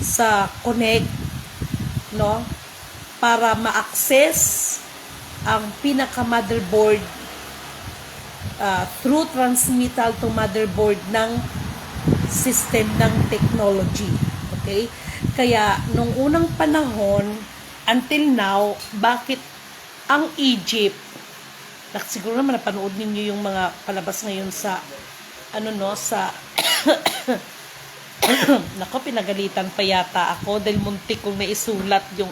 sa connect, no? Para ma-access ang pinaka-motherboard through transmittal to motherboard ng system ng technology. Okay? Kaya, nung unang panahon, until now, bakit ang Egypt, siguro naman napanood ninyo yung mga palabas ngayon sa, sa, nako, pinagalitan pa yata ako dahil muntik kong naisulat yung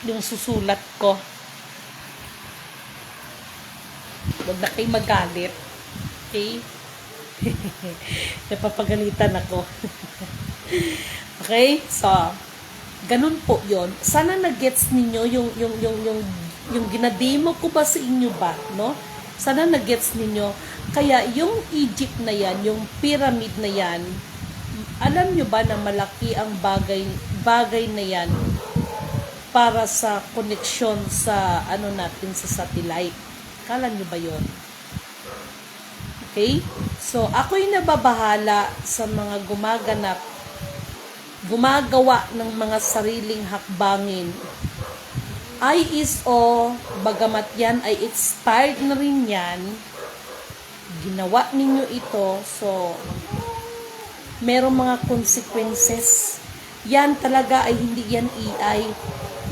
yung susulat ko. Huwag na kayo magalit. Okay? Napapagalitan ako. Okay? So, ganun po yon. Sana na-gets ninyo yung ginademo ko ba sa inyo ba, no? Sana na-gets ninyo. Kaya yung Egypt na yan, yung pyramid na yan, alam nyo ba na malaki ang bagay na yan para sa connection sa natin sa satellite? Kala nyo ba yon? Okay? So, ako'y nababahala sa mga gumagawa ng mga sariling hakbangin. ISO, bagamat yan ay expired na rin yan, ginawa ninyo ito, so, merong mga consequences. Yan talaga ay hindi yan AI.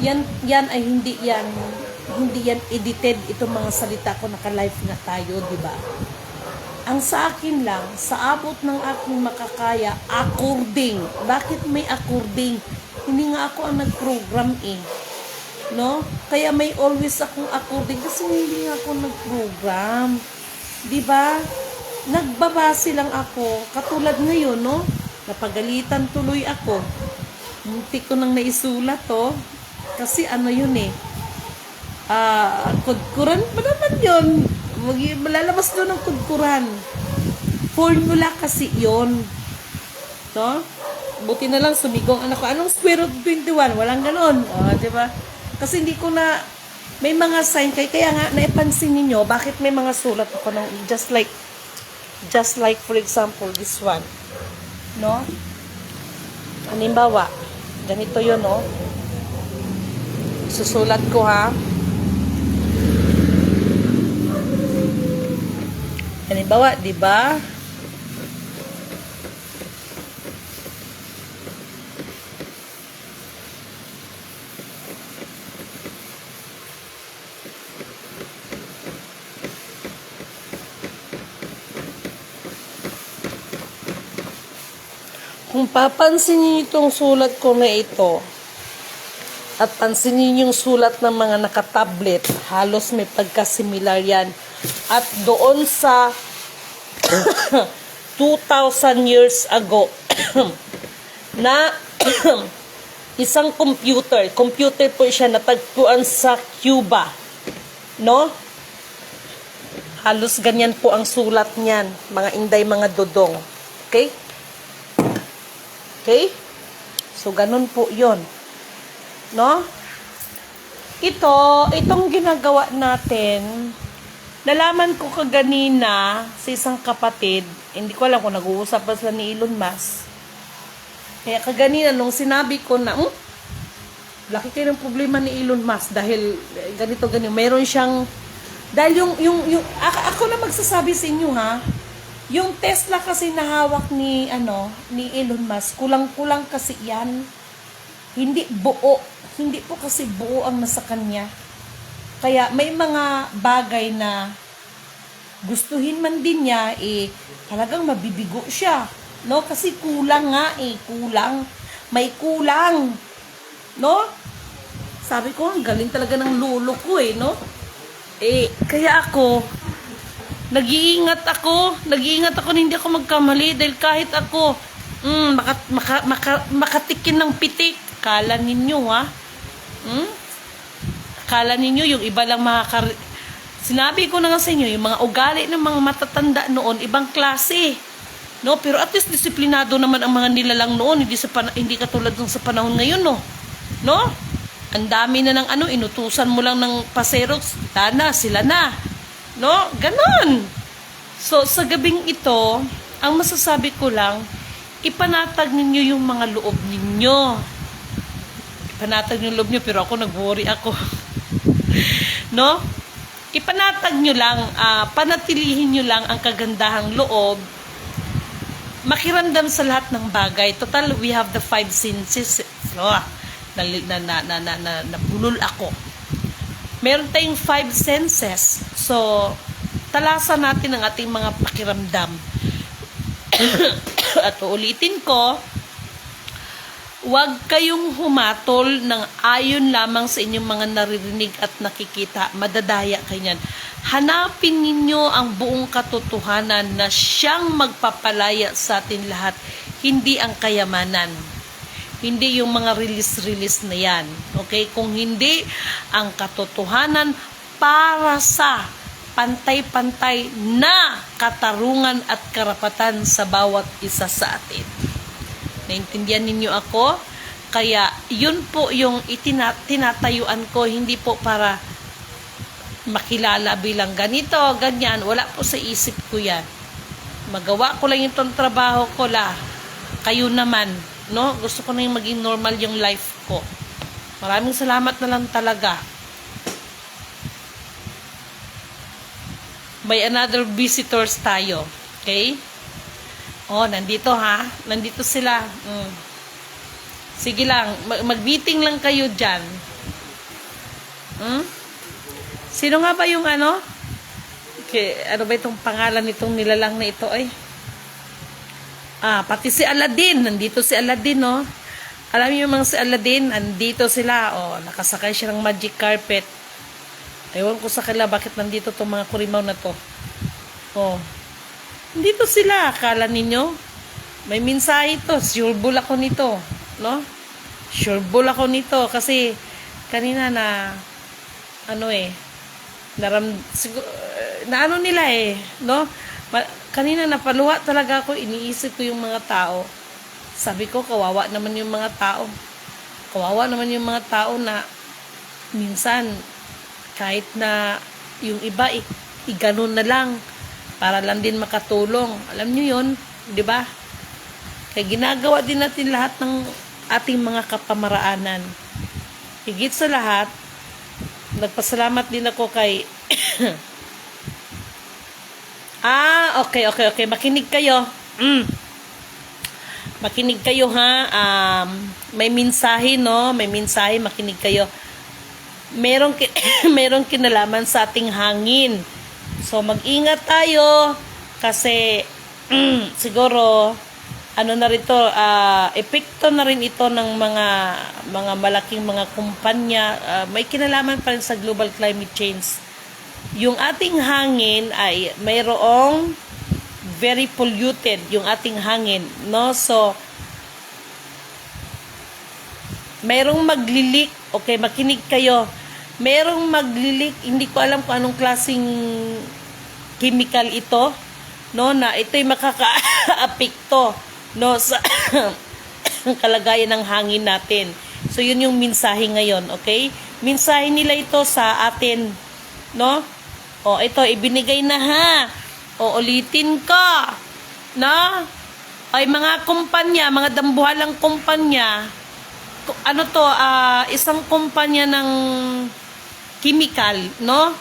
Yan ay hindi yan edited, itong mga salita ko, naka-live na tayo, di ba? Ang sa akin lang, sa abot ng aking makakaya, according. Bakit may according? Hindi nga ako ang nag-program eh. No? Kaya may always akong according kasi hindi nga ako nag-program. Diba? Nagbabase lang ako. Katulad ngayon, no? Napagalitan tuloy ako. Muntik ko nang naisulat, oh. Kasi ano yun eh, kudkuran pa naman yun. Malalabas doon ng kudkuran. Formula kasi yun. No? Buti na lang sumigong anak ko. Anong square root 21? Walang ganon. O, diba? Kasi hindi ko na, may mga sign kaya nga naipansin niyo bakit may mga sulat ako ng just like for example this one. No? Halimbawa, ganito yun, no? Susulat ko, ha? Halimbawa, di ba? Kung papansinin niyo itong sulat ko na ito, at pansinin niyo yung sulat ng mga nakatablet, halos may pagkasimilar yan. At doon sa 2,000 years ago, na isang computer po siya natagpuan sa Cuba. No? Halos ganyan po ang sulat niyan, mga inday, mga dodong. Okay? Okay? So, ganun po yon, no? Itong ginagawa natin, nalaman ko kaganina sa isang kapatid, hindi ko alam kung nag-uusap pa sila ni Elon Musk. Kaya kaganina, nung sinabi ko na, laki kayo ng problema ni Elon Musk dahil ganito, mayroon siyang, dahil ako na magsasabi sa inyo, ha? Yung Tesla kasi nahawak ni Elon Musk, kulang-kulang kasi yan. Hindi po kasi buo ang nasa kanya. Kaya may mga bagay na gustuhin man din niya, talagang mabibigo siya. No? Kasi kulang nga kulang. May kulang. No? Sabi ko, ang galing talaga ng lolo ko no? Kaya ako, nag-iingat ako na hindi ako magkamali dahil kahit ako makatikin ng pitik, kala ninyo kala ninyo yung iba lang sinabi ko na nga sa inyo, yung mga ugali ng mga matatanda noon, ibang klase, no? Pero at least disiplinado naman ang mga nilalang noon, hindi katulad ng sa panahon ngayon, no? Ang dami na ng inutusan mo lang ng paserox, sila na. No? Ganon. So, sa gabing ito, ang masasabi ko lang, ipanatag ninyo yung mga loob ninyo. Ipanatag yung loob nyo, pero ako nag-worry ako. No? Ipanatag nyo lang, panatilihin nyo lang ang kagandahang loob, makiramdam sa lahat ng bagay. Total, we have the 5 senses. No? Nabulol ako. Meron tayong 5 senses. So, talasan natin ang ating mga pakiramdam. At uulitin ko, huwag kayong humatol ng ayon lamang sa inyong mga naririnig at nakikita. Madadaya kayo niyan. Hanapin ninyo ang buong katotohanan na siyang magpapalaya sa atin lahat. Hindi ang kayamanan. Hindi yung mga release na yan. Okay? Kung hindi, ang katotohanan para sa pantay-pantay na katarungan at karapatan sa bawat isa sa atin. Naintindihan ninyo ako? Kaya, yun po yung tinatayuan ko, hindi po para makilala bilang ganito, ganyan. Wala po sa isip ko yan. Magawa ko lang yung trabaho ko la. Kayo naman, no? Gusto ko na yung maging normal yung life ko. Maraming salamat na lang talaga. May another visitors tayo. Okay? Nandito ha. Nandito sila. Sige lang. Mag-meeting lang kayo dyan. Sino nga ba yung Okay, ano ba itong pangalan nitong nilalang na ito ay? Pati si Aladdin. Nandito si Aladdin, no? Alam niyo yung mga si Aladdin, nandito sila. Nakasakay siya ng magic carpet. Ewan ko sa kanila bakit nandito itong mga kurimaw na to. Nandito sila. Akala ninyo? May mensahe ito. Sure bull ako nito. No? Sure bull ako nito. Kasi kanina na, ano na ano nila no? Kanina napaluha talaga ako, iniisip ko yung mga tao. Sabi ko, kawawa naman yung mga tao. Kawawa naman yung mga tao na minsan, kahit na yung iba, iganon na lang para lang din makatulong. Alam nyo yun, di ba? Kaya ginagawa din natin lahat ng ating mga kapamaraanan. Higit sa lahat, nagpasalamat din ako kay okay. Makinig kayo. Makinig kayo ha. May mensahe, no? May mensahe, makinig kayo. Merong kinalaman sa ating hangin. So, mag-ingat tayo kasi siguro ano na rito, epekto na rin ito ng mga malaking mga kumpanya. May kinalaman pa rin sa global climate change. Yung ating hangin ay mayroong very polluted yung ating hangin, no? So, mayroong maglilik. Okay, makinig kayo. Mayroong maglilik, hindi ko alam kung anong klaseng chemical ito, no, na ito'y makaka-apekto, no, sa kalagayan ng hangin natin. So, yun yung mensahe ngayon, okay? Mensahe nila ito sa atin, no? O, ito, ibinigay na ha. O, ulitin ko, no? Ay, mga kumpanya, mga dambuhalang kumpanya, ano to, isang kumpanya ng chemical, no?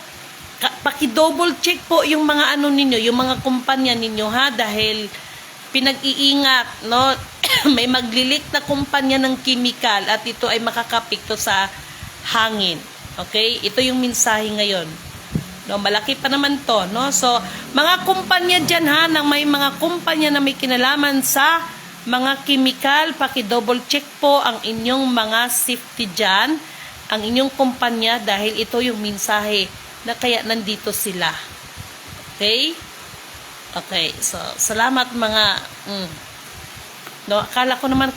Paki-double check po yung mga ano ninyo, yung mga kumpanya ninyo ha, dahil pinag-iingat, no? May maglilik na kumpanya ng chemical at ito ay makakapekto sa hangin. Okay? Ito yung mensahe ngayon. No, malaki pa naman to, no? So, mga kumpanya diyan ha, nang may mga kumpanya na may kinalaman sa mga chemical, paki-double check po ang inyong mga safety diyan, ang inyong kumpanya, dahil ito yung mensahe na kaya nandito sila. Okay? Okay, so salamat mga no, akala ko naman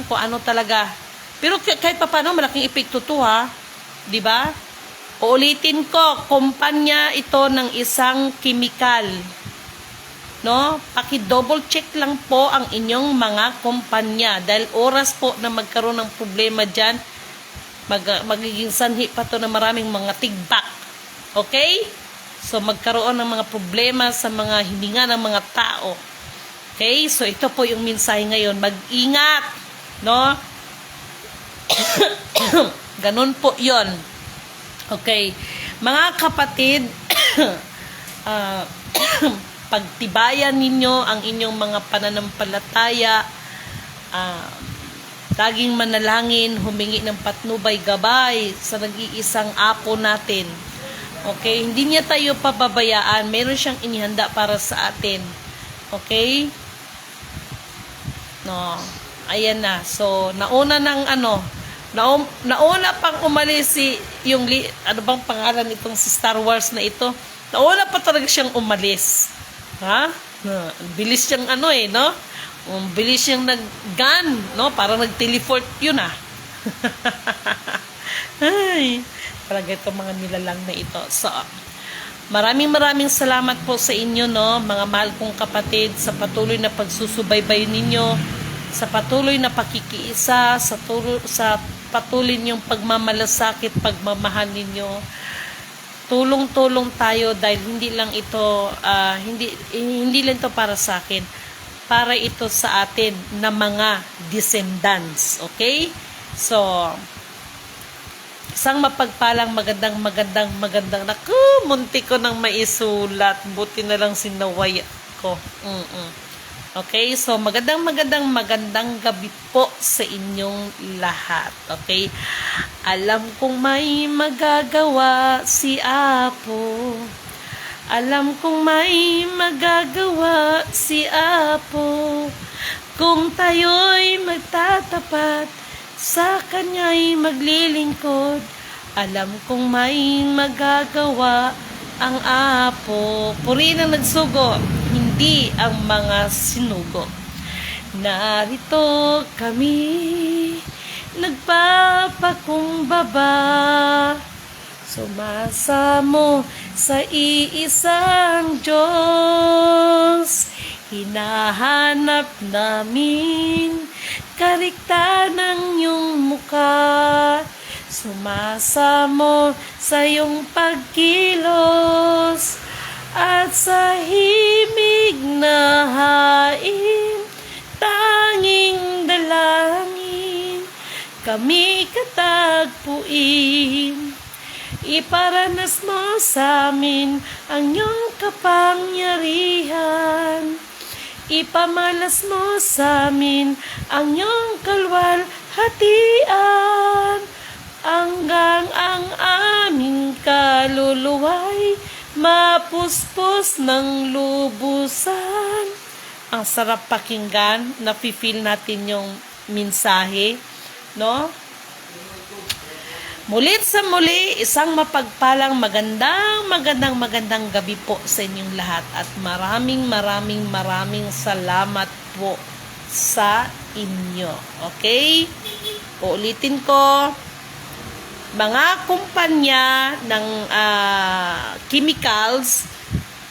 ko ano talaga. Pero kahit paano malaking epekto to ha. 'Di ba? Uulitin ko, kumpanya ito ng isang chemical. No? Paki-double check lang po ang inyong mga kumpanya dahil oras po na magkaroon ng problema diyan, magiging sanhi pa to ng maraming mga tigbak. Okay? So, magkaroon ng mga problema sa mga hininga ng mga tao. Okay? So, ito po yung mensahe ngayon. Mag-ingat. No? Ganun po yon. Okay. Mga kapatid, pagtibayan ninyo ang inyong mga pananampalataya, laging manalangin, humingi ng patnubay gabay sa nag-iisang Apo natin. Okay? Hindi niya tayo pababayaan. Meron siyang inihanda para sa atin. Okay? No. Ayan na. So, nauna pang umalis ano bang pangalan itong si Star Wars na ito? Nauna pa talaga siyang umalis. Ha? Bilis siyang no? Bilis siyang nag-gun, no? Parang nag-teleport yun Ay, talaga itong mga nilalang na ito. So, maraming salamat po sa inyo, no? Mga mahal kong kapatid, sa patuloy na pagsusubaybay ninyo, sa patuloy na pakikiisa, sa patuloy niyong pagmamalasakit, pagmamahal ninyo. Tulong-tulong tayo dahil hindi lang ito para sa akin, para ito sa atin na mga descendants. Okay? So, isang mapagpalang magandang naku, munti ko nang maisulat, buti na lang sinaway ko. Okay, so magandang gabi po sa inyong lahat. Okay? Alam kong may magagawa si Apo. Alam kong may magagawa si Apo. Kung tayo'y magtatapat, sa Kanya'y maglilingkod. Alam kong may magagawa ang Apo. Purihin ang nagsugo, hindi ang mga sinugo. Narito kami, nagpapakumbaba. Sumasamo sa iisang Diyos. Hinahanap namin karikta ng iyong muka. Sumasamo sa iyong pagkilos at sa himig na hain, tanging dalangin kami katagpuin. Iparanas mo sa amin ang iyong kapangyarihan. Ipamalas mo sa amin ang iyong kalwalhatian, hanggang ang aming kaluluwa'y mapuspos ng lubusan. Ang sarap pakinggan, nafe-feel natin yung mensahe, no? Mulit sa muli, isang mapagpalang magandang gabi po sa inyong lahat at maraming salamat po sa inyo. Okay? Uulitin ko, mga kumpanya ng chemicals,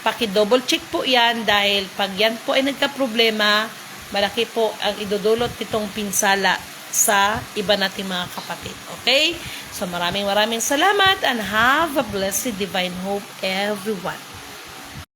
paki-double check po yan dahil pag yan po ay nagka-problema, malaki po ang idudulot nitong pinsala sa iba nating mga kapatid. Okay? So maraming salamat and have a blessed divine hope everyone.